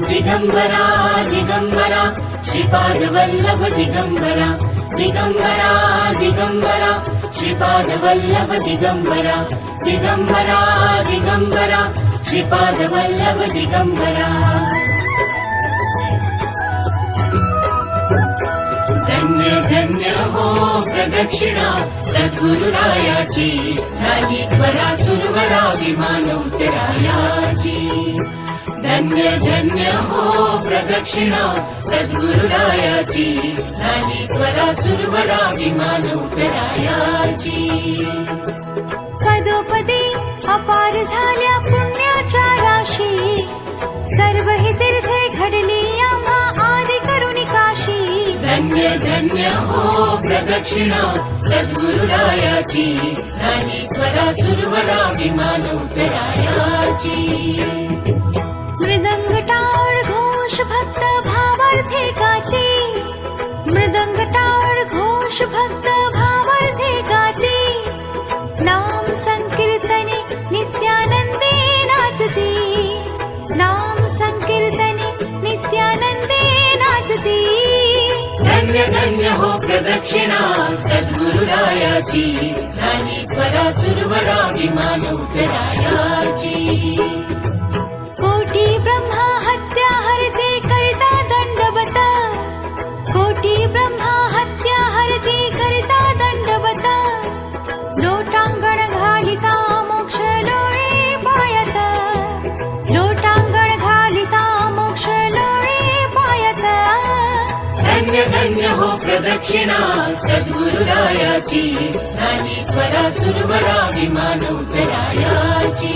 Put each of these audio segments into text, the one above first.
दिगंबरा दिगंबरा श्रीपाद वल्लभ दिगंबरा दिगंबरा दिगंबरा श्रीपाद वल्लभ दिगंबरा दिगंबरा दिगंबरा श्रीपाद वल्लभ दिगंबरा धन्य धन्य हो प्रदक्षिणा सद्गुरुरायाची झाली त्वरा सुरवरा विमान उतरायाची धन्य धन्य हो प्रदक्षिणा सद्गुरुरायाची झाली त्वरा सुरवरा विमान उतरायाची पदोपदी अपार झाल्या पुण्याच्या राशी सर्व ही तीर्थे घडली आम्हा आदि करुणी काशी धन्य धन्य हो प्रदक्षिणा सद्गुरुरायाची झाली त्वरा सुरवरा विमान उतरायाची मृदंग टाळ घोष भक्त भावार्थे गाते मृदंग टाळ घोष भक्त भावार्थे गाते नाम संकीर्तने नित्यानंदे नाचते नाम संकीर्तने नित्यानंदे नाचते धन्य धन्य हो प्रदक्षिणा सद्गुरुरायाची झाली त्वरा सुरवरा विमान उतरायाची कोटी ब्रह्मा हत्या हरते करता दंडवत कोटी ब्रह्मा हत्या हरते करता दंडवत लोटांगण घालिता मोक्ष लोळे पायत लोटांगण घालिता मोक्ष लोळे पायत धन्य धन्य हो प्रदक्षिणा सद्गुरुरायाची झाली त्वरा सुरवरा विमान उतरायाची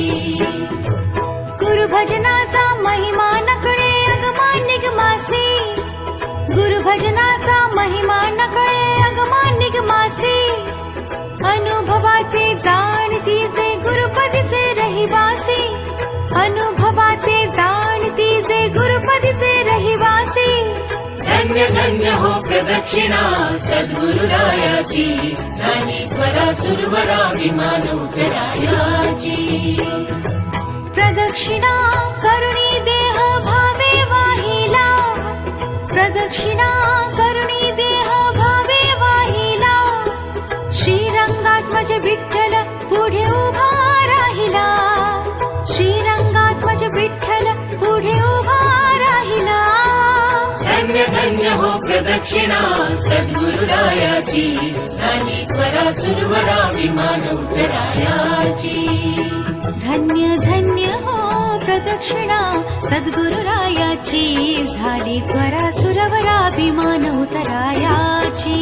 गुरुभजनाचा महिमा नकळे अगमा निगमासे गुरुभजनाचा महिमा नकळे अगमा निगमासे अनुभवाते जाणती जे गुरुपदीचे रहिवासी अनुभवाते जाणती जे गुरुपदीचे रहिवासी धन्य धन्य हो प्रदक्षिणा सद्गुरुरायाची झाली त्वरा सुरवरा विमान उतरायाची प्रदक्षिणा करुणी देह भावे वाहिला प्रदक्षिणा करुणी देह भावे वाहिला श्रीरंगात्मज विठ्ठल पुढे उभा राहिला श्रीरंगात्मज विठ्ठल पुढे उभा राहिला धन्य धन्य हो प्रदक्षिणा सद्गुरुरायाची झाली त्वरा सुरवरा विमान उतरायाची धन्य धन्य हो प्रदक्षिणा सद्गुरुरायाची झाली त्वरा सुरवरा विमान उतरायाची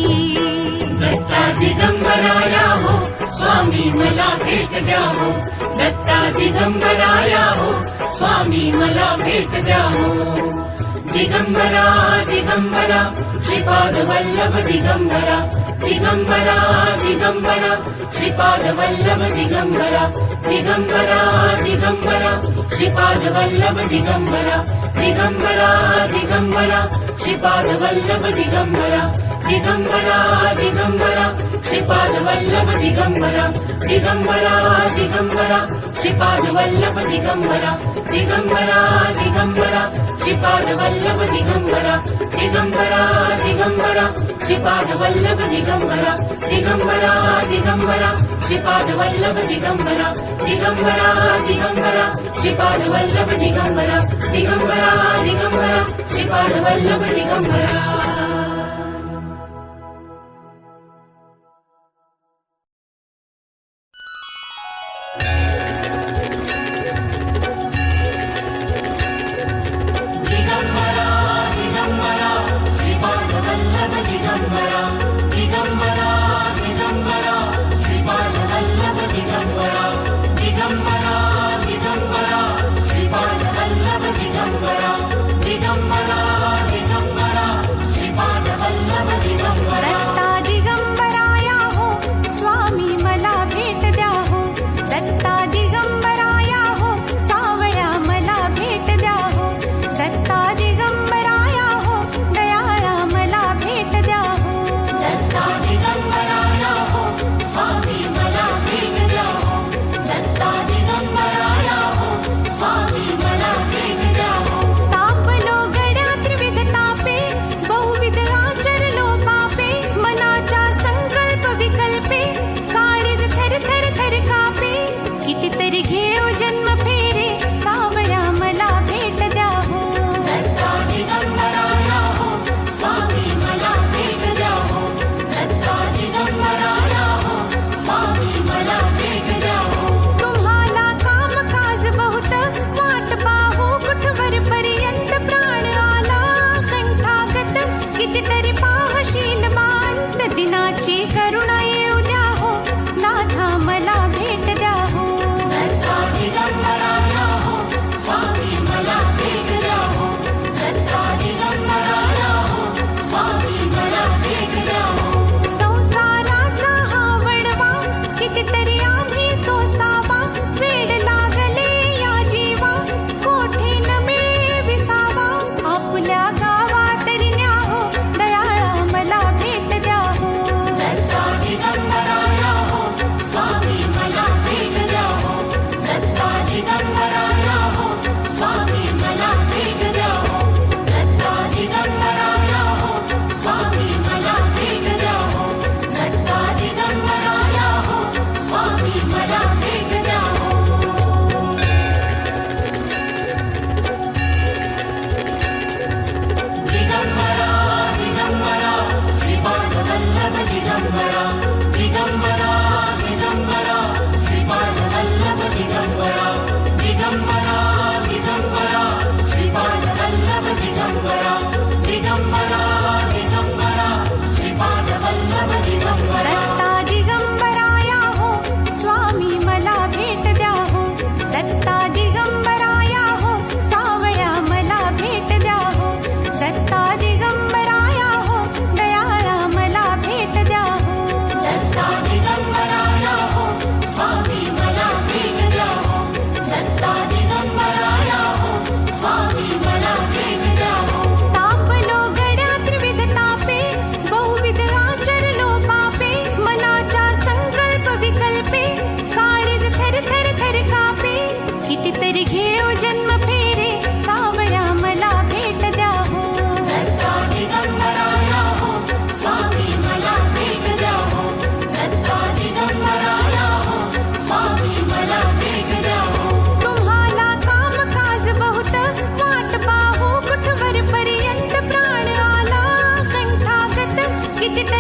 दत्ता दिगंबराया हो स्वामी मला भेट द्या हो दत्ता दिगंबराया हो स्वामी मला भेट द्या हो दिगंबरा दिगंबरा श्रीपाद वल्लभ दिगंबरा दिगंबरा दिगंबरा श्रीपाद वल्लभ दिगंबरा दिगंबरा दिगंबरा श्रीपाद वल्लभ दिगंबरा दिगंबरा दिगंबरा श्रीपाद वल्लभ दिगंबरा दिगंबरा दिगंबरा श्रीपाद वल्लभ दिगंबरा दिगंबरा दिगंबरा श्रीपाद वल्लभ दिगंबरा दिगंबरा दिगंबरा श्रीपाद वल्लभ दिगंबरा दिगंबरा दिगंबरा श्रीपाद वल्लभ दिगंबरा दिगंबरा दिगंबरा श्रीपाद वल्लभ दिगंबरा दिगंबरा दिगंबरा श्रीपाद वल्लभ दिगंबरा दिगंबरा दिगंबरा श्रीपाद वल्लभ दिगंबरा दत्ता दिगंबराया हो स्वामी मला भेट द्या हो दत्ता दिगंबराया हो सावळ्या मला भेट द्या हो दत्ता दिगंबराया हो दयाळा मला भेट द्या हो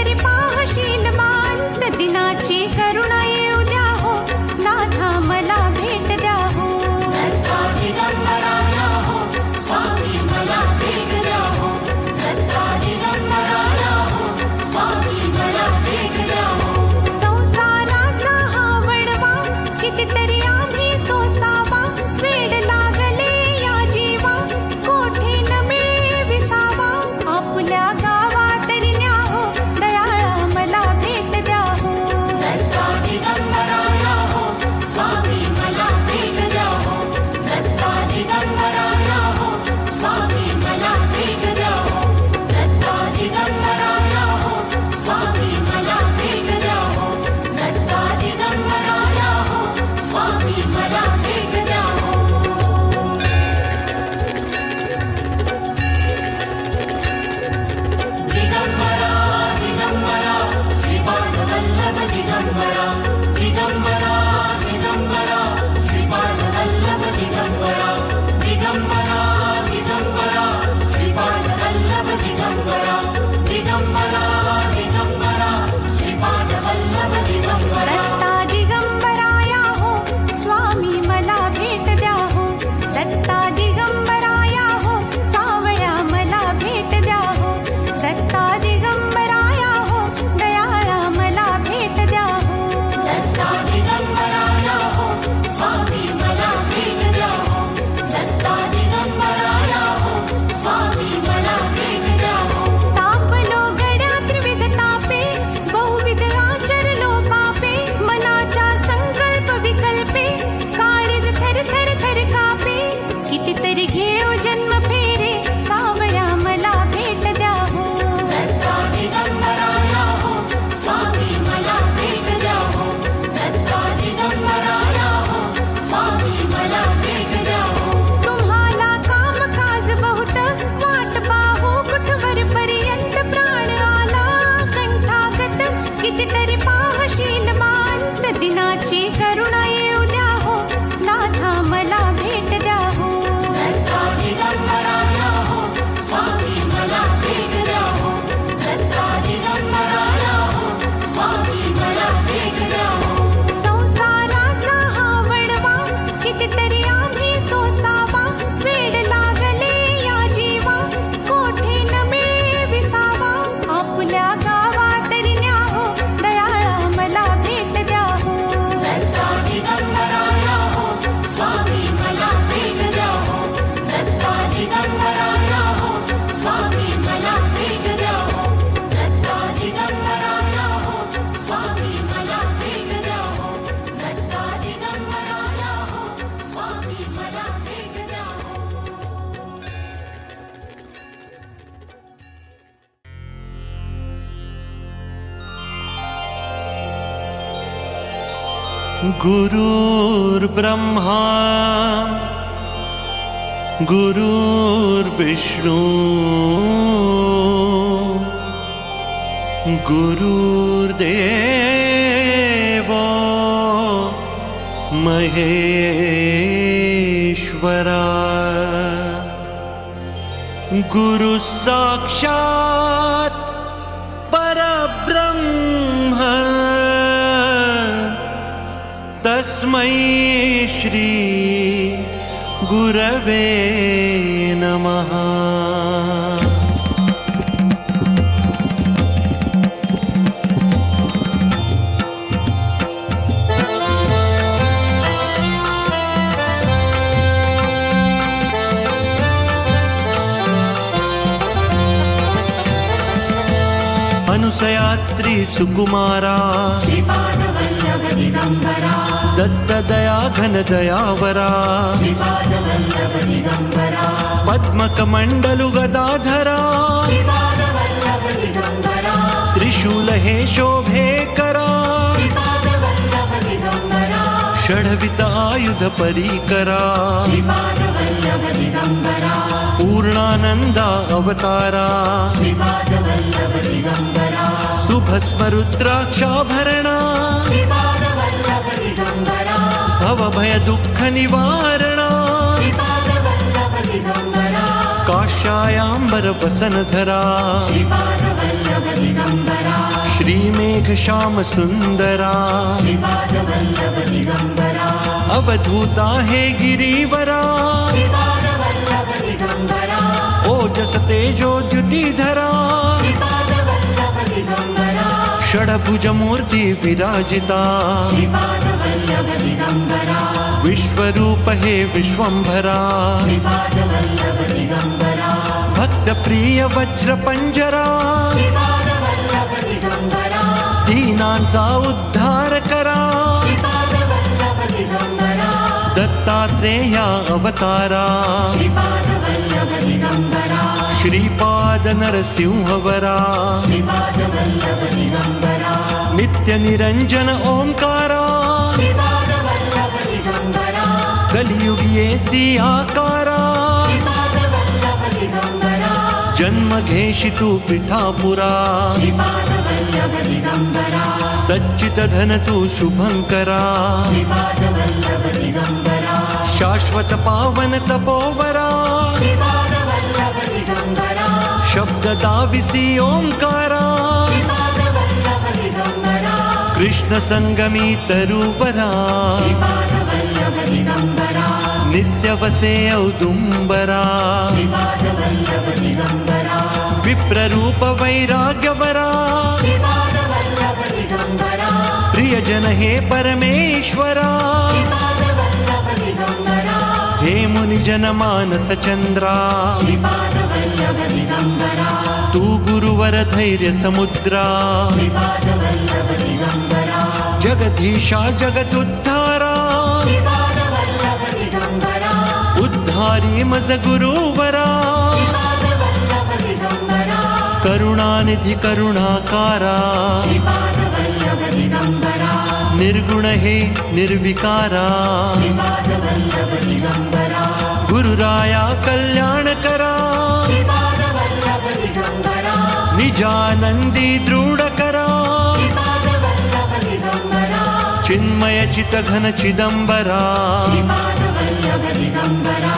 कितीतरी पाहशील मांत दिनाची करुणा येऊ द्या हो नाथा मला भेट द्या हो दत्ता दिगंबराया हो स्वामी मला भेट द्या हो दत्ता दिगंबराया हो स्वामी मला भेट द्या हो संसाराचा हा वडवा कितीतरी आम्ही सोसावा वेड लागले या जीवा कोठे न मिळे विसावा आपल्या गावा तरी न्या हो दयाळा मला भेट द्या हो दत्ता दिगंबराया हो स्वामी मला भेट द्या हो दत्ता दिगंबराया हो स्वामी मला भेट द्या हो दत्ता दिगंबराया हो स्वामी मला भेट द्या हो दत्ता दिगंबराया हो स्वामी मला भेट द्या हो दिगंबरा दिगंबरा श्रीपाद वल्लभ दिगंबरा दिगंबरा दिगंबरा श्रीपाद वल्लभ दिगंबरा दिगंबरा दिगंबरा श्रीपाद वल्लभ दिगंबरा दिगंबरा दिगंबरा श्रीपाद वल्लभ दिगंबरा दत्ता दिगंबराया हो स्वामी मला भेट द्या हो दत्ता दिगंबराया हो सावळ्या मला भेट द्या हो दत्ता दिगंबराया हो दयाळा मला भेट द्या हो दत्ता दिगंबराया हो स्वामी मला भेट द्या हो दत्ता दिगंबराया हो स्वामी मला भेट द्या हो तापलो गड्या त्रिविध तापे बहुविध आचरलो पापे मनाच्या संकल्प विकल्पे काळीज थर थर थर कापे कितीतरी घेऊ जन्म फेरे सावळ्या मला भेट द्या हो दत्ता दिगंबराया हो स्वामी मला भेट द्या हो दत्ता दिगंबराया हो स्वामी मला भेट द्या हो तुम्हाला काम काज बहुत वाट पाहू कुठवर पर्यंत प्राण आला कंठागत कितीतरी पाहशील मांत दिनाची करुणा येऊ द्या हो नाथा मला भेट द्या हो दत्ता दिगंबराया हो स्वामी मला भेट द्या हो दत्ता दिगंबराया हो स्वामी मला भेट द्या हो संसाराचा हा वडवा कितीतरी आम्ही सोसावा वेड लागले या जीवा कोठे न मिळे विसावा आपल्या गावा तरी न्या हो दयाळा मला भेट द्या हो दत्ता दिगंबराया हो स्वामी मला भेट द्या हो दत्ता दिगंबराया हो स्वामी मला भेट द्या हो दत्ता दिगंबराया हो स्वामी मला भेट द्या हो दत्ता दिगंबराया हो स्वामी मला भेट द्या हो गुरुर्ब्रह्मा गुरुर्विष्णू गुरुर्देव महेश्वरा गुरु साक्षात् परब्रह्म तस्मै श्री गुरवे नमः। अनुसयात्री सुकुमारा श्रीपाद वल्लभ दिगंबरा दत्त दया घन दयावरा श्रीपाद वल्लभ दिगंबरा पद्मकमंडलु गदाधरा श्रीपाद वल्लभ दिगंबरा त्रिशूल हे शोभे करा श्रीपाद वल्लभ दिगंबरा षड्विध आयुध परीकरा श्रीपाद वल्लभ दिगंबरा पूर्णानंदा अवतारा श्रीपाद वल्लभ दिगंबरा सुभस्म रुद्राक्षाभरणा श्रीपाद वल्लभ दिगंबरा भवभय दुःख निवारणा श्रीपाद वल्लभ दिगंबरा काशायाम्बर वसनधरा श्रीपाद वल्लभ दिगंबरा मेघ श्याम सुंदरा श्रीपादवल्लभ दिगंबरा अवधूता हे गिरीवरा श्रीपादवल्लभ दिगंबरा ओजस तेजो द्युतिधरा श्रीपादवल्लभ दिगंबरा षडभुज मूर्ति विराजिता श्रीपादवल्लभ दिगंबरा विश्वरूप हे विश्वंभरा श्रीपादवल्लभ दिगंबरा भक्त प्रिय वज्र पंजरा श्रीपादवल्लभ दिगंबरा दीनांचा उद्धार करा श्रीपादवल्लभ दिगंबरा दत्तात्रेया अवतारा श्रीपादवल्लभ दिगंबरा श्रीपाद नरसिंहवरा श्रीपादवल्लभ दिगंबरा नित्य निरंजन ओंकारा श्रीपादवल्लभ दिगंबरा कलियुगी येसी आकारा श्रीपादवल्लभ दिगंबरा जन्म घेशी तू पिठापुरा श्रीपादवल्लभ दिगंबरा सच्चित धन तू शुभंकरा श्रीपादवल्लभ दिगंबरा शाश्वत पावन तपोवरा श्रीपादवल्लभ दिगंबरा शब्द दाविसी ओंकारा श्रीपादवल्लभ दिगंबरा कृष्ण संगमी तरुवरा श्रीपादवल्लभ दिगंबरा नित्य वसे औदुंबरा श्रीपादवल्लभ दिगंबरा विप्ररूप वैराग्यवरा श्रीपादवल्लभ दिगंबरा प्रियजन हे परमेश्वरा श्रीपादवल्लभ दिगंबरा हे मुनिजन मानस चंद्रा श्रीपादवल्लभ दिगंबरा तू गुरुवर धैर्य समुद्रा श्रीपादवल्लभ दिगंबरा जगदीशा जगदुद्धारा श्रीपादवल्लभ दिगंबरा उद्धारी मज गुरुवरा श्रीपादवल्लभ दिगंबरा करुणानिधी करुणाकारा श्रीपादवल्लभ दिगंबरा निर्गुण हे निर्विकारा श्रीपादवल्लभ दिगंबरा गुरुराया कल्याण करा श्रीपादवल्लभ दिगंबरा निजानंदी दृढ करा श्रीपादवल्लभ दिगंबरा चिन्मय चित घन चिदंबरा श्रीपादवल्लभ दिगंबरा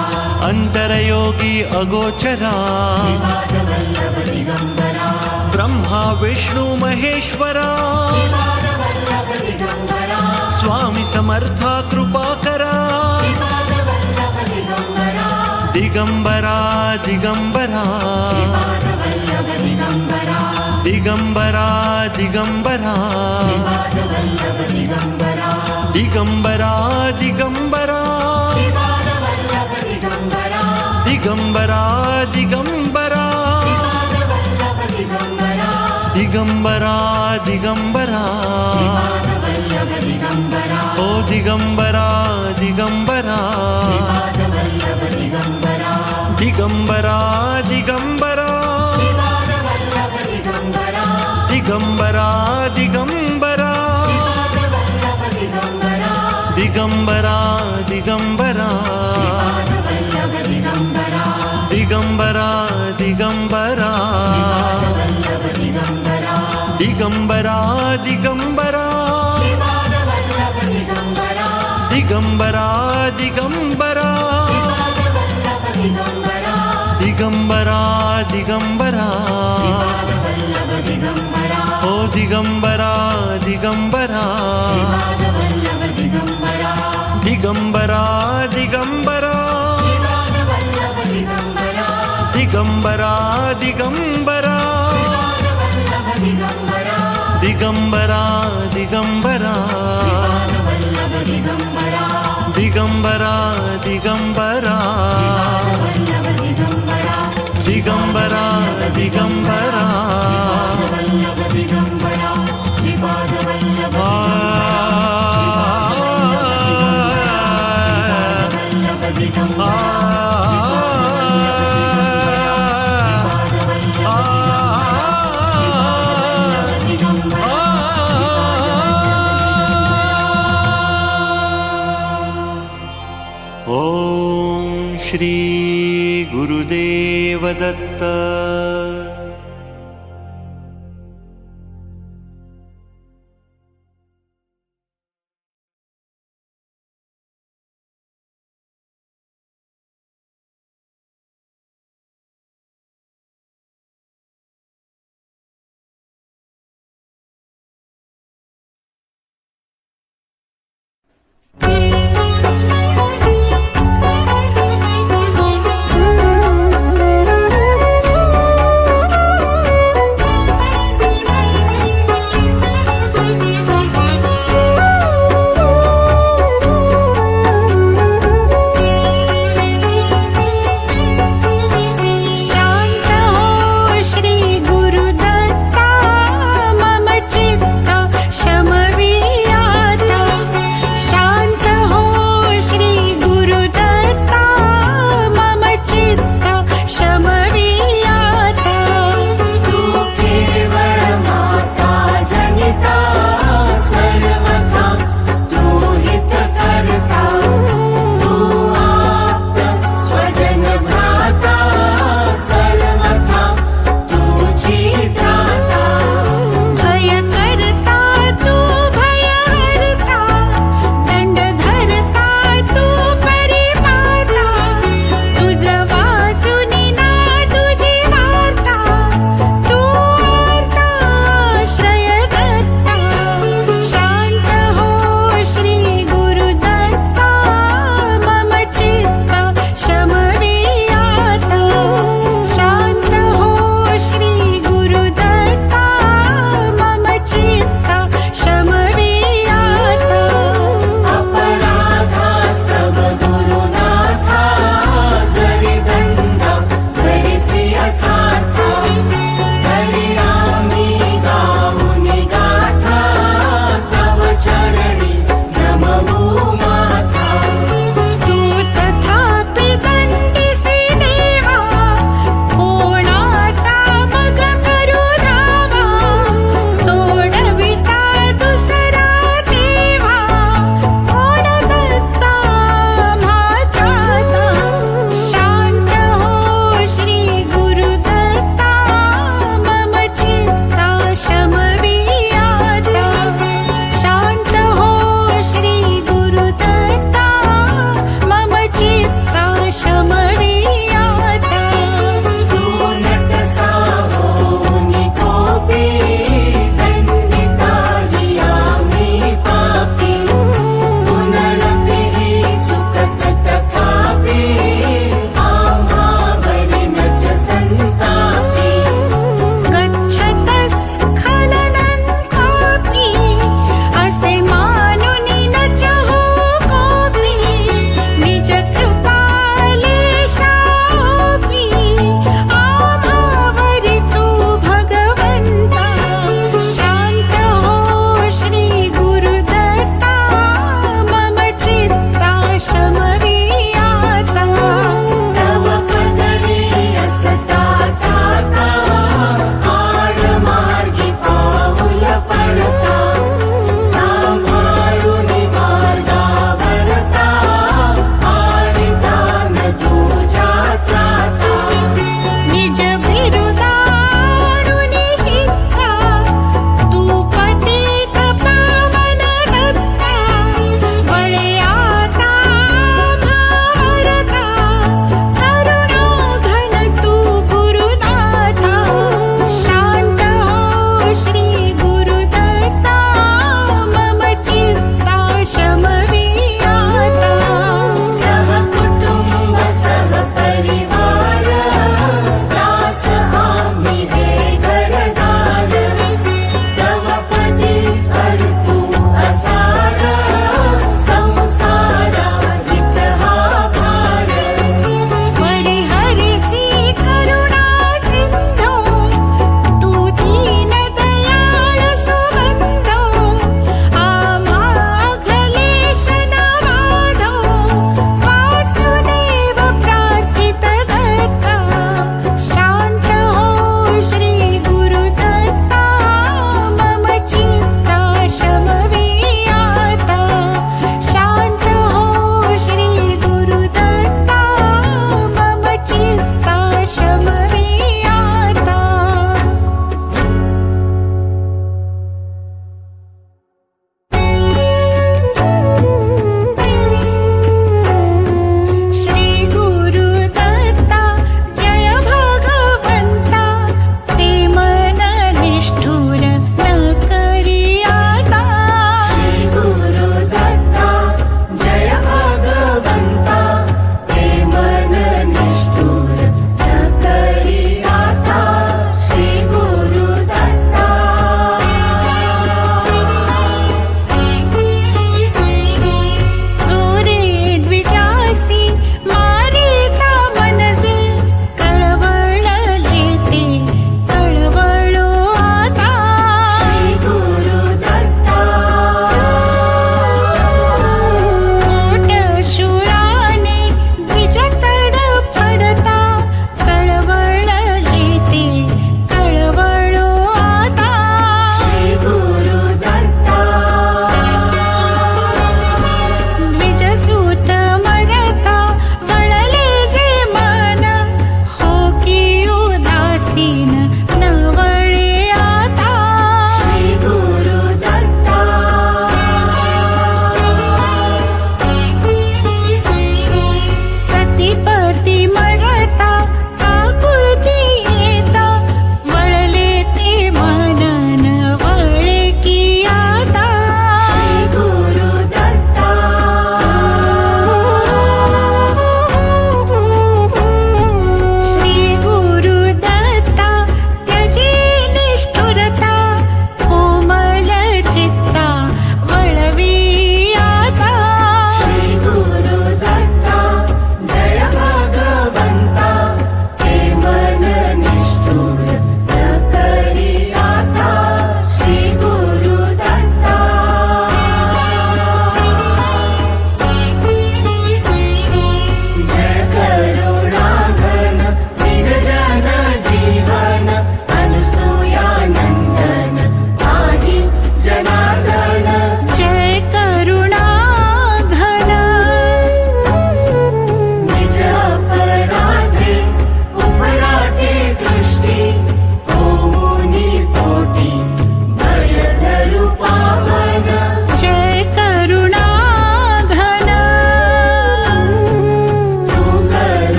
अंतरयोगी अगोचरा श्रीपादवल्लभ दिगंबरा ब्रह्मा विष्णु महेश्वरा श्रीपादवल्लभ दिगंबरा स्वामी समर्था कृपा करा श्रीपादवल्लभ दिगंबरा दिगंबरा दिगंबरा श्रीपादवल्लभ दिगंबरा दिगंबरा दिगंबरा श्रीपादवल्लभ दिगंबरा दिगंबरा दिगंबरा श्रीपादवल्लभ दिगंबरा दिगंबरा दिगंबरा श्रीपादवल्लभ दिगंबरा दिगंबरा दिगंबरा श्रीपादवल्लभ दिगंबरा ओ दिगंबरा दिगंबरा श्रीपादवल्लभ दिगंबरा दिगंबरा दिगंबरा श्रीपादवल्लभ दिगंबरा दिगंबरा दिगंबरा श्रीपादवल्लभ दिगंबरा दिगंबरा दिगंबरा श्रीपादवल्लभ दिगंबरा दिगंबरा दिगंबरा श्रीपादवल्लभ दिगंबरा दिगंबरा दिगंबरा श्रीपादवल्लभ दिगंबरा दिगंबरा दिगंबरा श्रीपादवल्लभ दिगंबरा दिगंबरा दिगंबरा श्रीपादवल्लभ दिगंबरा ओ दिगंबरा दिगंबरा श्रीपादवल्लभ दिगंबरा दिगंबरा दिगंबरा श्रीपादवल्लभ दिगंबरा दिगंबरा दिगंबरा श्रीपादवल्लभ दिगंबरा दिगंबरा दिगंबरा श्रीपादवल्लभ दिगंबरा दिगंबरा दिगंबरा श्रीपादवल्लभ दिगंबरा दिगंबरा दिगंबरा श्रीपादवल्लभ दिगंबरा श्रीपादवल्लभ दिगंबरा श्रीपादवल्लभ ओम श्री गुरुदेव दत्त।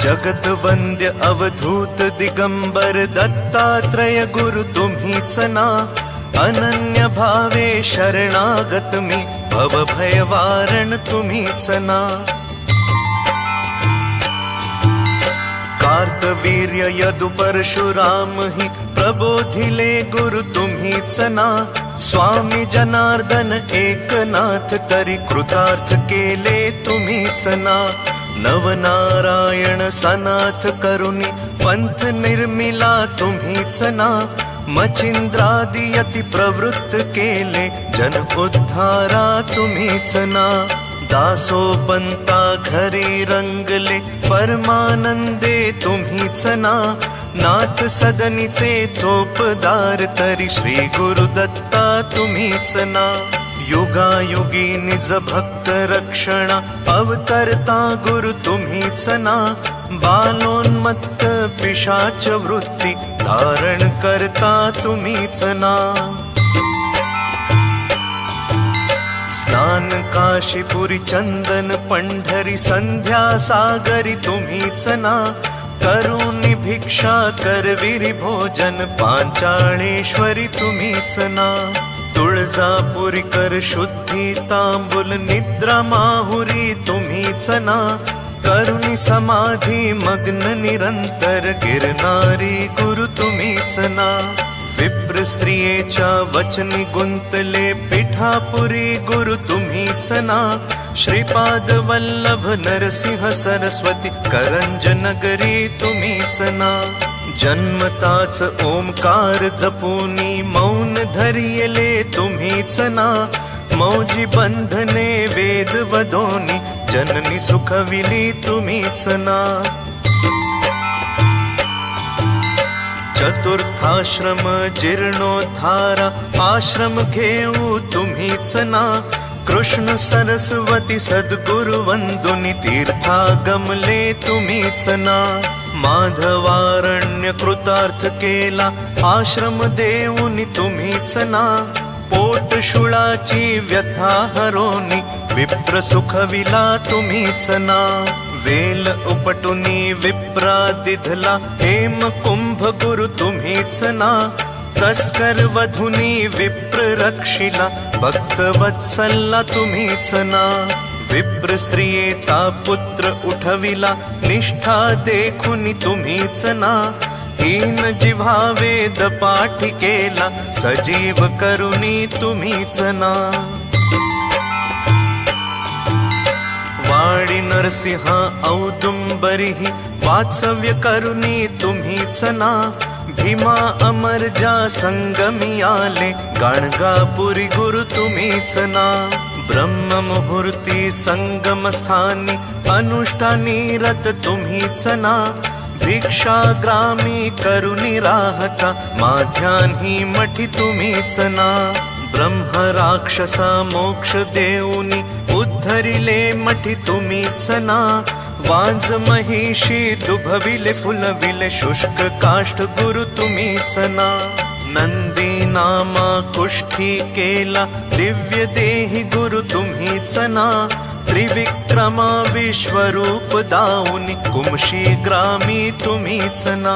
जगत वंद्य अवधूत दिगंबर दत्तात्रय गुरु तुम्हीच ना. अनन्य भावे शरणागत मी भव भय वारण तुम्हीच ना. कार्तवीर्य यदु परशुराम ही प्रबोधिले गुरु तुम्हीच ना. स्वामी जनार्दन एकनाथ तरी कृतार्थ केले तुम्हीच ना. नवनारायण सनाथ करुणी पंथ निर्मिला तुम्हीच ना. मचिंद्रादि यति प्रवृत्त केले जन उद्धारा तुम्हीच ना. दासोपंता घरी रंगले परमानंदे तुम्हीच ना. नाथ सदनीचे चोपदार तरी श्री गुरुदत्ता तुम्हीच ना. युगायुगी निज भक्त रक्षणा अवतरता गुरु तुम्हीच ना. बालोन्मत्त पिशाच वृत्ती धारण करता तुम्हीच ना. स्नान काशीपुरी चंदन पंढरी संध्या सागरी तुम्हीच ना. करुणी भिक्षा करविरी भोजन पांचाळेश्वरी तुम्हीच ना. तुळजापुरी कर शुद्धी तांबुल निद्रा माहुरी तुम्हीच ना. करुणी समाधी मग्न निरंतर गिरणारी गुरु तुम्हीच ना. विप्र स्त्रियेच्या वचनी गुंतले पिठापुरी गुरु तुम्हीच ना. श्रीपाद वल्लभ नरसिंह सरस्वती करंज नगरी तुम्हीच ना. जन्मताच ओंकार जपुनी मौन धरियले तुम्हीच ना. मौजी बंधने वेद वदोनी जननी सुखविली तुम्हीच ना. चतुर्थाश्रम जीर्णोद्धारा आश्रम घेऊ तुम्हीच ना. कृष्ण सरस्वती सद्गुरु वंदुनी तीर्थागमले तुम्हीच ना. माधवारण्य कृतार्थ केला आश्रम देऊनी तुम्हीच ना. पोट शुळाची व्यथा हरोनी विप्र सुखविला तुम्हीच ना. वेल उपटुनी विप्रा दिधला हेम कुंभ गुरु तुम्हीच ना. तस्कर वधुनी विप्र रक्षिला भक्त वत्सल्ला तुम्हीच ना. विप्र स्त्रियेचा पुत्र उठविला निष्ठा देखुनी तुम्हीच ना. हीन जिव्हा वेद पाठ केला सजीव करुणी तुम्हीच ना. वाडी नरसिंहा औदुंबरी वात्सव्य करुणी तुम्हीच ना. भीमा अमरजा संगमी आले गाणगापुरी गुरु तुम्हीच ना. ब्रह्म मुहूर्ती संगम स्थानी अनुष्ठानी रत तुम्हीच ना. भिक्षाग्रामी करुणी राहता माध्यान्ही मठी तुम्हीच ना. ब्रह्म राक्षसा मोक्ष देऊनी उद्धरिले मठी तुम्हीच ना. वाज महिषी दुभविले फुलविले शुष्क काष्ठ गुरु तुम्हीच ना. नंदी नामा कुष्ठी केला दिव्य देही गुरु तुम्हीच ना. त्रिविक्रमा विश्वरूप दाऊनी कुमशी ग्रामी तुम्हीच ना.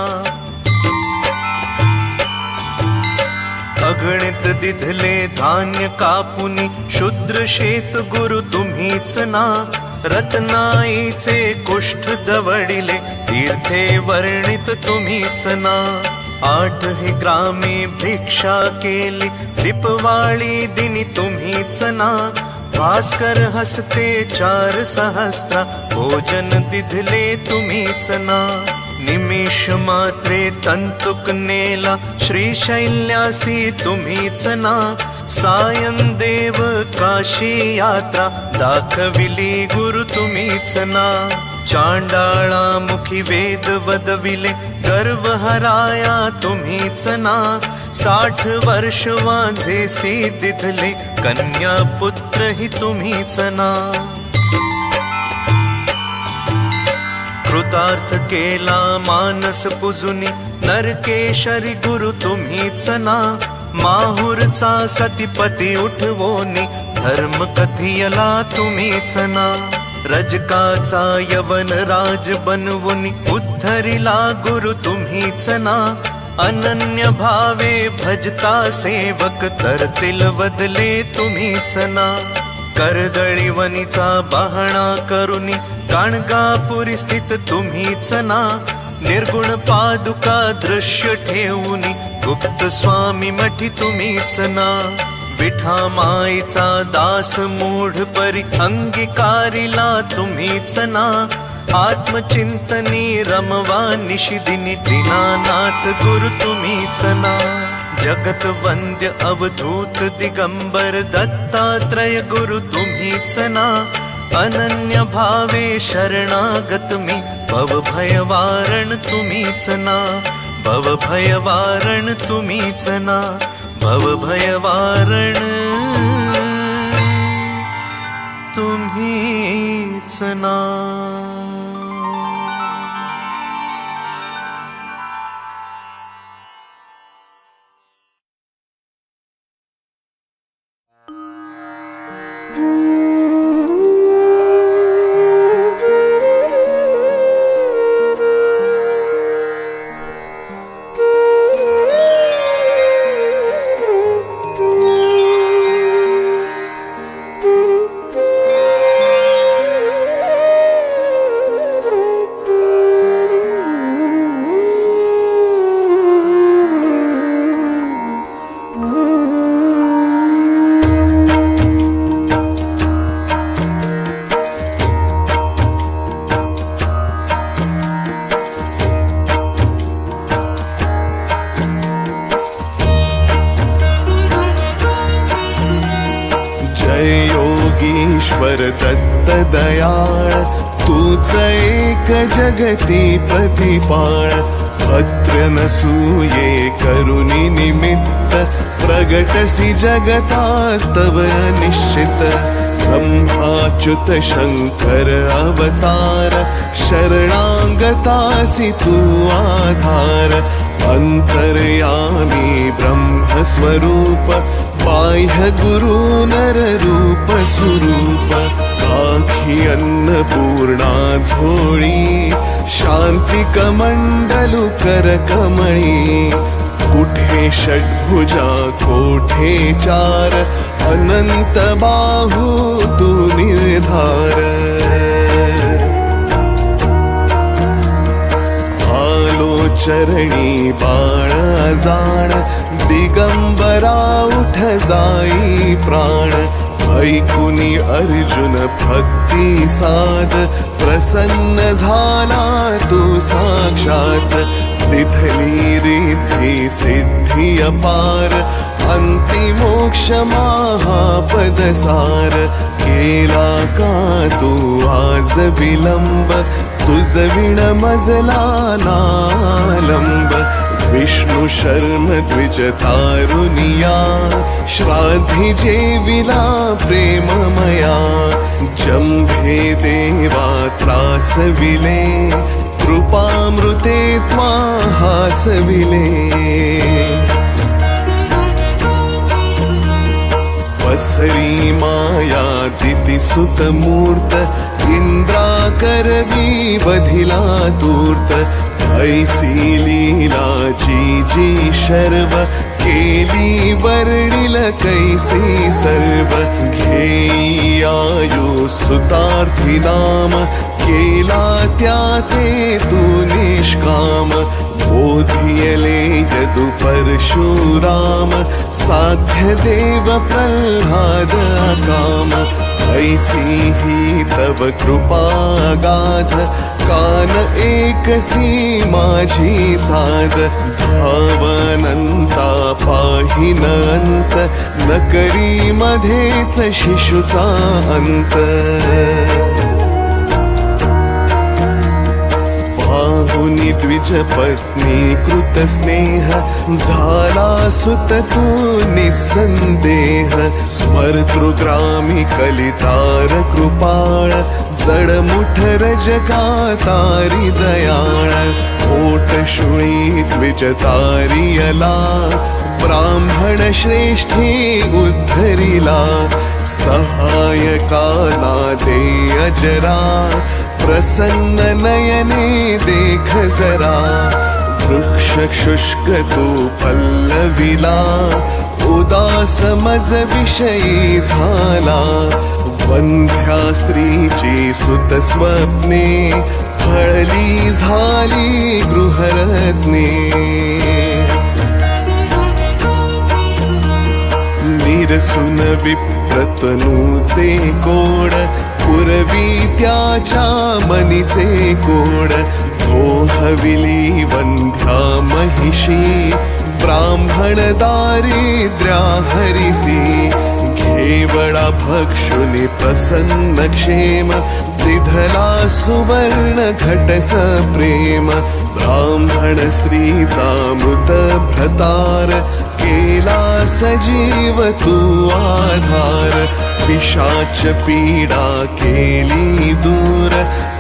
अगणित दिधले धान्य कापुनी शूद्र शेत गुरु तुम्हीच ना. रत्नाईचे कुष्ठ दवडिले तीर्थे वर्णित तुम्हीच ना. 8 ग्रामे भिक्षा केली दीपवाळी दिनी तुम्हीच ना. भास्कर हसते 4 सहस्त्र भोजन दिधले तुम्हीच ना. निमेष मात्रे तंतुक नेला श्रीशैल्यासी तुम्हीच ना. सायं देव काशी यात्रा दाखविली गुरु तुम्हीच ना. चांडाळा मुखी वेद वदविले गर्व हराया तुम्हीच ना. 60 वर्ष वाझेसी दिधले कन्या पुत्र ही तुम्हीच ना. कृतार्थ केला मानस पुजुनी नरकेशरी गुरु तुम्हीच ना. माहुरचा सतीपती उठवोनी धर्म कथियला तुम्हीच ना. रजकाचा यवन राज बनवून उद्धरिला गुरु तुम्हीच ना. अनन्य भावे भजता सेवक तरतील बदले तुम्हीच ना. कर्दळीवनीचा बहाणा करुनी गाणगापुरी स्थित तुम्हीच ना. निर्गुण पादुका दृश्य ठेवूनी गुप्त स्वामी मठी तुम्हीच ना. विठा माईचा दास मूढ परी अंगीकारिला तुम्हीच ना. आत्मचिंतनी रमवा निशिदिनी दीनानाथ गुरु तुम्हीच ना. जगत वंद्य अवधूत दिगंबर दत्तात्रय गुरु तुम्हीच ना. अनन्य भावे शरणागत मी भव भयवारण तुम्हीच ना. भव भयवारण तुम्हीच ना. भव भयवारण तुम्हीच ना. योगीश्वर दत्त दयाळ तूच एक जगती प्रतिपाळ. भद्र नसूये करुणी निमित्त प्रगटसी जगतास्तव निश्चित. ब्रह्माच्युत शंकर अवतार शरणागतासी तू आधार. अंतर्यामी ब्रह्मस्वरूप बाह्य गुरु नर रूप स्वरूप. आखी अन्नपूर्णा झोळी शांती कमंडलू कर कमळी. कुठे षड्भुजा कोठे चार अनंत बाहू तू निर्धार. आलो चरणी बाळ जाण दिगंबरा उठ जाई प्राण. ऐकुनी अर्जुन भक्ती साध प्रसन्न झाला तू साक्षात. तिथली रिद्धी सिद्धी अपार अंती मोक्ष महापद सार. केला का तू आज विलंब तुझ विण मजला नालंब. विष्णु शर्म द्विज तारुनिया श्राद्धी जेविला प्रेममया. जंभे देवा त्रास विले कृपामृते त्वा हासविले. पसरी माया दिति सुत मूर्त इंद्रा करवी वधिला तूर्त. ऐसी लीला जी जी शर्व केली वर्णिल कैसी सर्व. घेई आयु सुतार्थी नाम केला त्याते तू निष्काम. बोधियले यदु परशुराम साध्य देव प्रह्लाद काम. ऐसी ही तव कृपा गाध कान एकसी माझी साध. भावनंता पाहि न अंत न करी मध्येच शिशुचा अंत. पाहुनी द्विज पत्नी कृत स्नेह झाला सुत तू निसंदेह. स्मर्तृग्रामी कलितार कृपाळ जडमुठ रजका तारी दयाळ. ओट शुळी द्विज तारियला ब्राह्मण श्रेष्ठी उद्धरिला. सहायका ना देय जरा, प्रसन्न नयने देख जरा. वृक्ष शुष्क तो पल्लविला, उदास मज विषयी झाला. वंध्या स्त्रीची सुत स्वप्ने, फळली झाली गृहरत्ने. निरसुन विप्रतनूचे कोड, पुरवी त्याच्या मनीचे कोड. भोहविली वंध्या महिषी, ब्राह्मण दारिद्र्या हरिसी. घेवडा भक्षुनी प्रसन्न क्षेम, दिधला सुवर्ण घटस प्रेम. ब्राह्मण स्त्रीचा मृत भ्रतार, केला सजीव तू आधार. पिशाच पीडा केली दूर,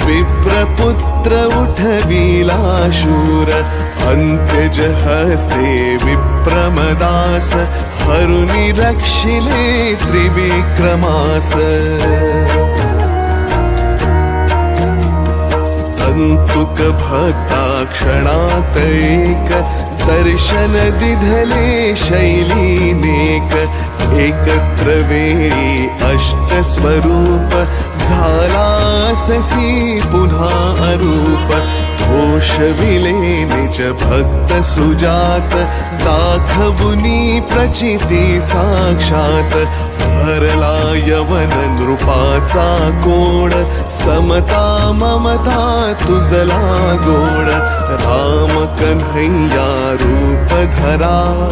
विप्रपुत्र उठविला शूर. अंत्यज हस्ते विप्रमदास, हरुनि रक्षिले त्रिविक्रमास. तंतुक भक्ता क्षणात एक, दर्शन दिधले शैलीनेक. एकत्र वेळी अष्ट स्वरूप, झाला ससी पुन्हा अरूप. घोषविले निज भक्त सुजात, दाखवुनी प्रचिती साक्षात. भरला यवन नृपाचा कोड, समता ममता तुझला गोड. राम कन्हैया रूप धरा,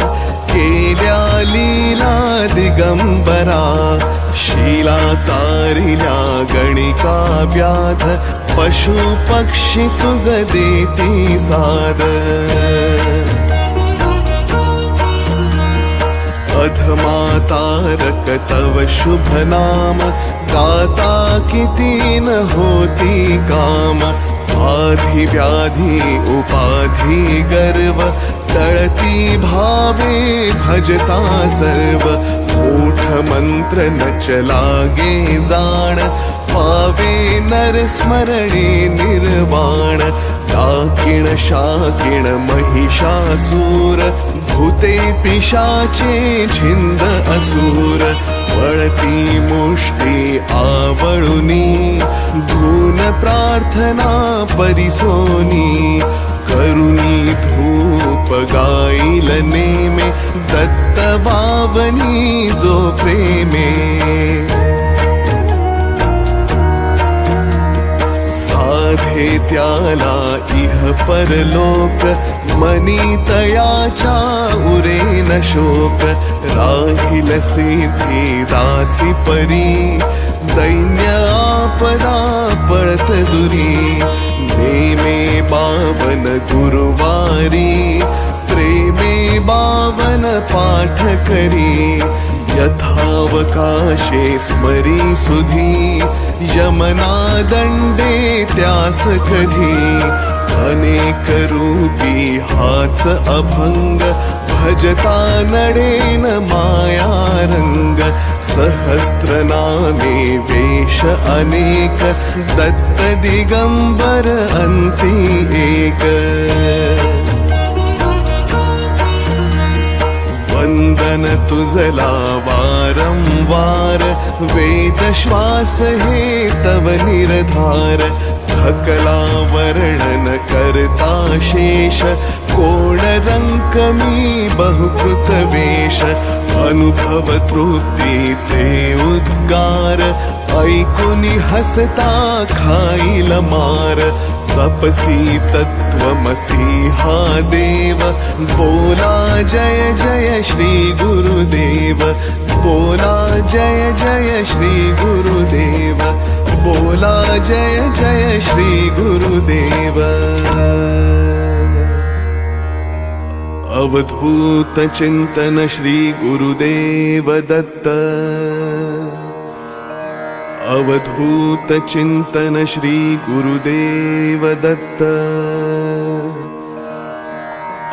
केल्या लीला दिगंबरा. शीला तारिल्या गणिका व्याध, पशु पक्षी तुझ देती साद. अधमा तारक तव शुभ नाम, गाता किती न होती काम. आधी व्याधी उपाधी गर्व, तळती भावे भजता सर्व. मूढ मंत्र न चलागे जाण, पावे नर स्मरणे निर्वाण. डाकिण शाकिण महिषासूर, भूते पिशाचे झिंद असुर. वळती मुष्टी आवळुनी, धून प्रार्थना परिसोनी. करुणी धूप गाईल नेमे, दत्त वावनी जो प्रेमे. साधे त्याला इह परलोक, मनी तयाच्या उरे न शोक. राहिल सिद्धी दासी परी, दैन्य आपदा पळत दुरी. नेमे बावन गुरुवारी, प्रेमे बावन पाठ करी. यथावकाशे स्मरी सुधी, यमना दंडे त्यास कधी. अनेक रूपी हाच अभंग, भजता नडेन माया रंग. सहस्त्र नामे वेश अनेक, दत्त दिगंबर अंती एक. वंदन तुझला वारंवार, वेद श्वास हे तव निर्धार. थकला वर्णन करता शेष, कोण रंक मी बहुकृत वेश. अनुभव तृप्तीचे उद्गार, ऐकुनी हसता खाईल मार. तपसी तत्वमसी हा देव, बोला जय जय श्री गुरुदेव. बोला जय जय श्री गुरुदेव. बोला जय जय श्री गुरुदेव. अवधूत चिंतन श्री गुरुदेव दत्त. अवधूत चिंतन श्री गुरुदेव दत्त.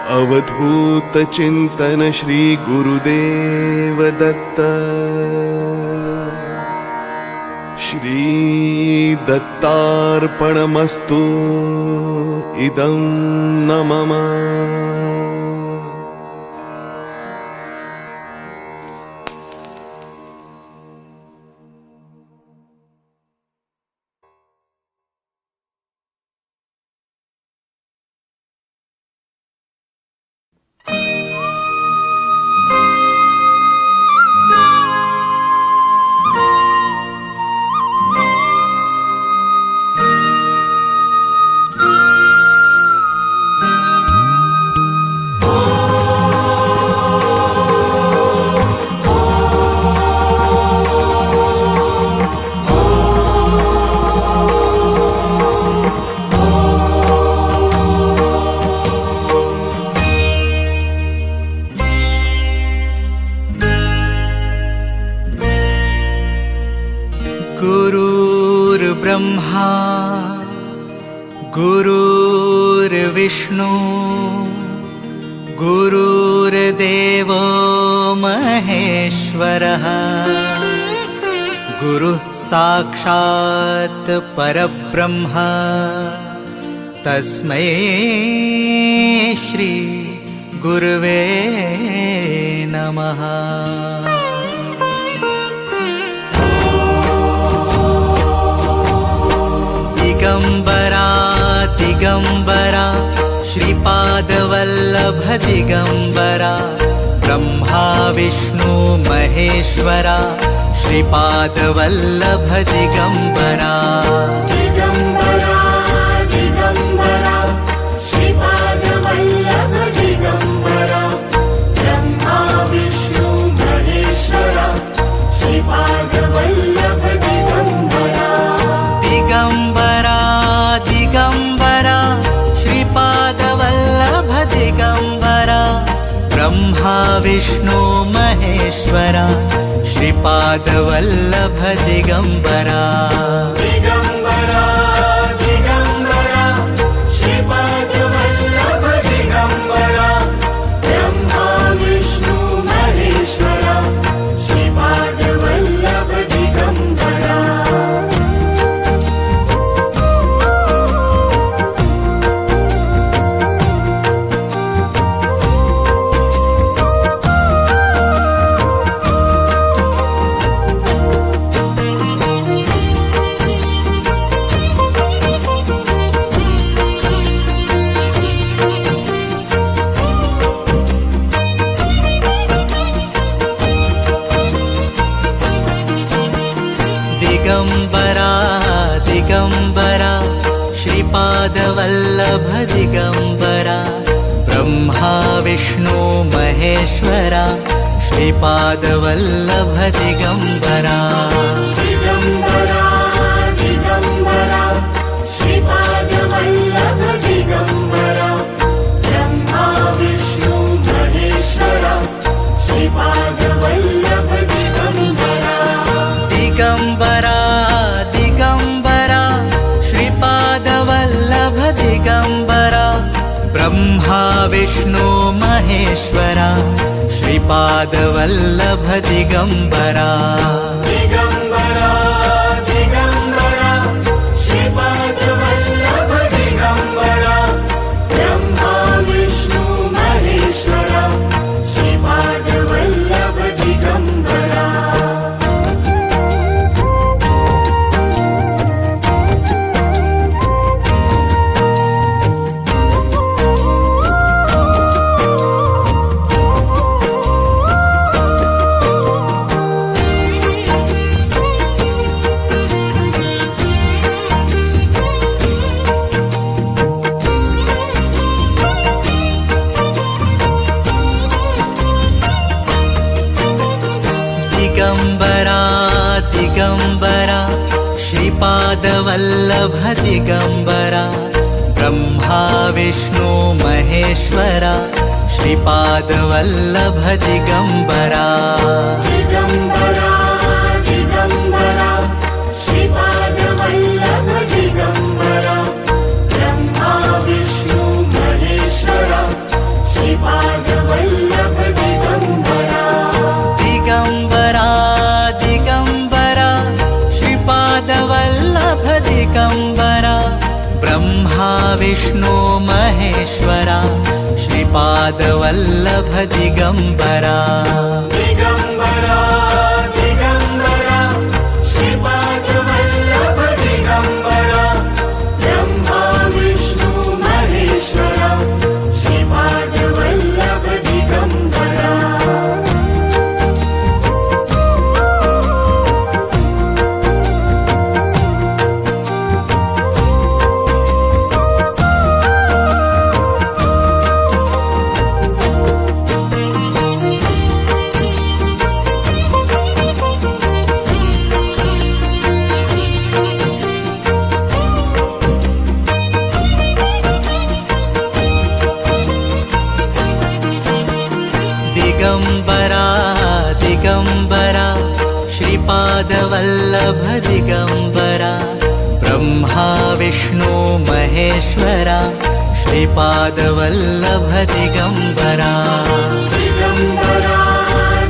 अवधूत चिंतन श्री गुरुदेव दत्त. श्री श्री दत्तार्पणमस्तु इदं न मम। गुरुर्ब्रह्मा गुरुर्विष्णु गुरुर्देवो महेश्वरः गुरुः साक्षात् परब्रह्म तस्मै श्री गुरवे नमः। दिगंबरा दिगंबरा श्रीपादवल्लभ दिगंबरा ब्रह्मा विष्णु महेश्वरा श्रीपादवल्लभ दिगंबरा। दिगंबरा दिगंबरा श्रीपादवल्लभ दिगंबरा ब्रह्मा विष्णु महेश्वरा श्रीपादवल्लभ दिगंबरा। दिगंबरा दिगंबरा श्रीपादवल्लभ दिगंबरा ब्रह्मा विष्णु महेश्वरा श्रीपादवल्लभ दिगंबरा। दिगंबरा दिगंबरा श्रीपादवल्लभ दिगंबरा ब्रह्मा विष्णु महेश्वरा श्रीपादवल्लभ दिगंबरा। दिगंबरा दिगंबरा श्रीपादवल्लभ दिगंबरा ब्रह्मा विष्णु महेश्वरा श्रीपादवल्लभ दिगंबरा। दिगंबरा दिगंबरा श्रीपादवल्लभ दिगंबरा ब्रह्मा विष्णु महेश्वरा श्रीपादवल्लभ दिगंबरा। दिगंबरा दिगंबरा श्रीपादवल्लभ दिगंबरा ब्रह्मा विष्णु महेश्वरा श्रीपादवल्लभ दिगंबरा। दिगंबरा दिगंबरा श्रीपादवल्लभ दिगंबरा ब्रह्मा विष्णु महेश्वरा श्रीपादवल्लभ दिगंबरा। दिगंबरा दिगंबरा श्रीपादवल्लभ दिगंबरा ब्रह्मा विष्णु महेश्वरा श्रीपादवल्लभ दिगंबरा। दिगंबरा दिगंबरा श्रीपादवल्लभ दिगंबरा ब्रह्मा विष्णु महेश्वरा श्रीपादवल्लभ दिगंबरा। दिगंबरा दिगंबरा श्रीपादवल्लभ दिगम्बरा ब्रह्मा विष्णु महेश्वरा श्रीपादवल्लभ दिगम्बरा दिगम्बरा दिगम्बरा श्रीपादवल्लभ दिगम्बरा ब्रह्मा विष्णु महेश्वरा श्रीपादवल्लभ दिगम्बरा दिगम्बरा दिगम्बरा श्रीपादवल्लभ दिगम्बरा ब्रह्मा विष्णु महेश्वरा श्रीपादवल्लभ दिगम्बरा दिगम्बरा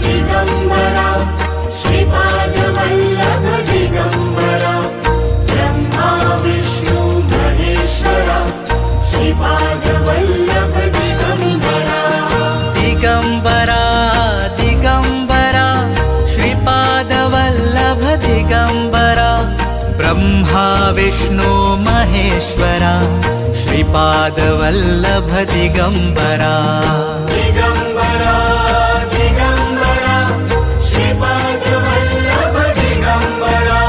दिगम्बरा श्रीपादवल्लभ दिगम्बरा ब्रह्मा विष्णु महेश्वरा श्रीपादवल्लभ दिगम्बरा दिगम्बरा दिगम्बरा श्रीपादवल्लभ दिगम्बरा ब्रह्मा विष्णु महेश्वरा श्रीपादवल्लभ दिगम्बरा दिगम्बरा दिगम्बरा श्रीपादवल्लभ दिगम्बरा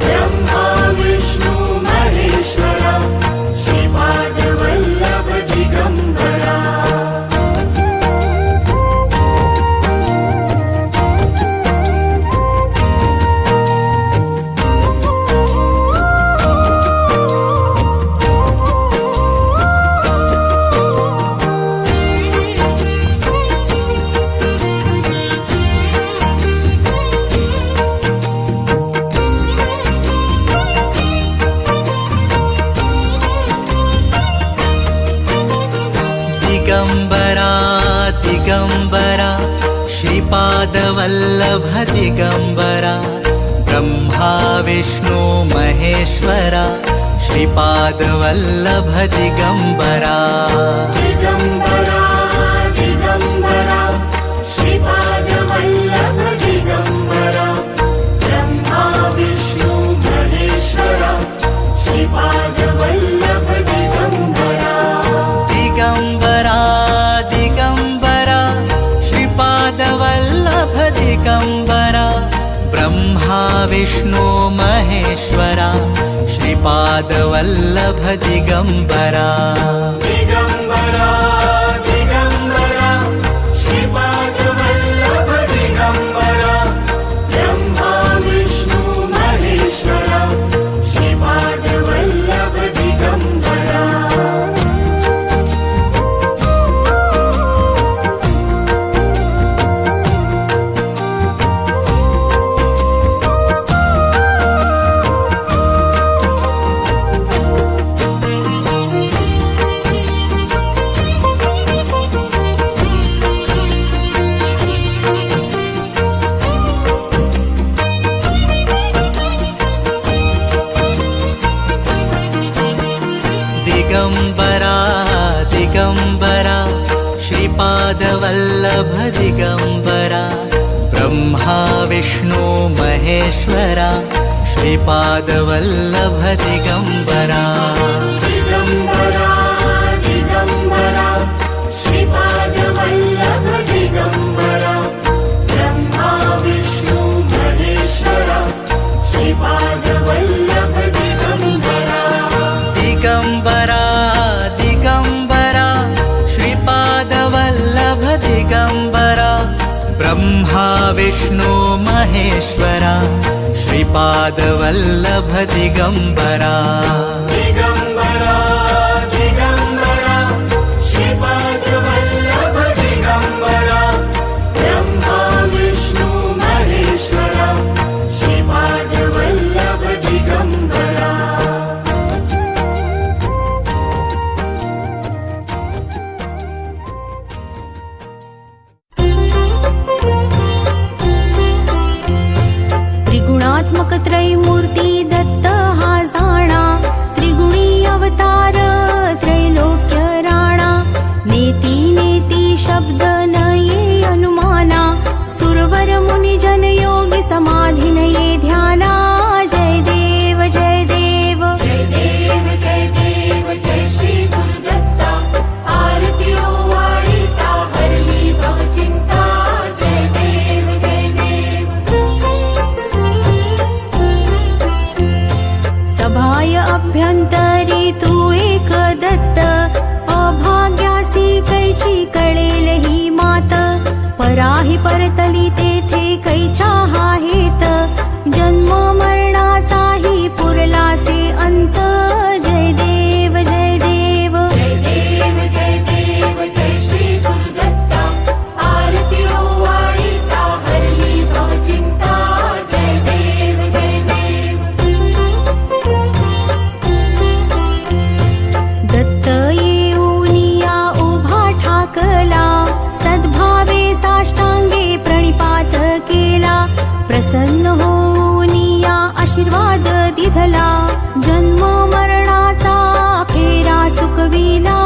ब्रह्मा विष्णु महेश्वरा श्रीपादवल्लभ दिगम्बरा दिगम्बरा दिगम्बरा श्रीपादवल्लभ दिगम्बरा ब्रह्मा विष्णु महेश्वरा श्रीपादवल्लभ दिगम्बरा दिगम्बरा दिगम्बरा श्रीपादवल्लभ दिगम्बरा ब्रह्मा विष्णु महेश्वरा श्रीपादवल्लभ दिगम्बरा दिगम्बरा दिगम्बरा श्रीपादवल्लभ दिगम्बरा ब्रह्मा विष्णु महेश्वरा श्रीपादवल्लभ दिगम्बरा दिगम्बरा दिगम्बरा श्रीपादवल्लभ दिगम्बरा ब्रह्मा विष्णु महेश्वरा श्रीपादवल्लभ दिगम्बरा दिगम्बरा दिगम्बरा श्रीपादवल्लभ दिगम्बरा ब्रह्मा विष्णु महेश्वरा श्रीपादवल्लभ दिगम्बरा दिगम्बरा दिगम्बरा श्रीपादवल्लभ दिगम्बरा ब्रह्मा विष्णु महेश्वरा श्रीपादवल्लभ दिगम्बरा दिगम्बरा दिगम्बरा श्रीपादवल्लभ दिगम्बरा ब्रह्मा विष्णु महेश्वरा श्रीपादवल्लभ दिगम्बरा दिगम्बरा दिगम्बरा श्रीपादवल्लभ दिगम्बरा ब्रह्मा विष्णु महेश्वरा श्रीपादवल्लभ दिगम्बरा त्रिगुणात्मक त्रैमूर्ती दत्त हा जाणा सभाय अभ्यंतरी तू एक दत्त अभाग्यासी कैची कळेल ही मात पराही परतली तेथे कैच्या हेत जन्म मरणाचाही पुरलासे अंत जय देव जय देव जय देव जय देव जय श्री गुरुदत्ता आरती ओवाळीता हरली भवचिंता जय देव जय देव दत्त येऊनिया उभा ठाकला सद्भावे साष्टांगे प्रणिपात केला प्रसन्न होऊनिया आशीर्वाद दिधला जन्म मरणाचा फेरा सुकविला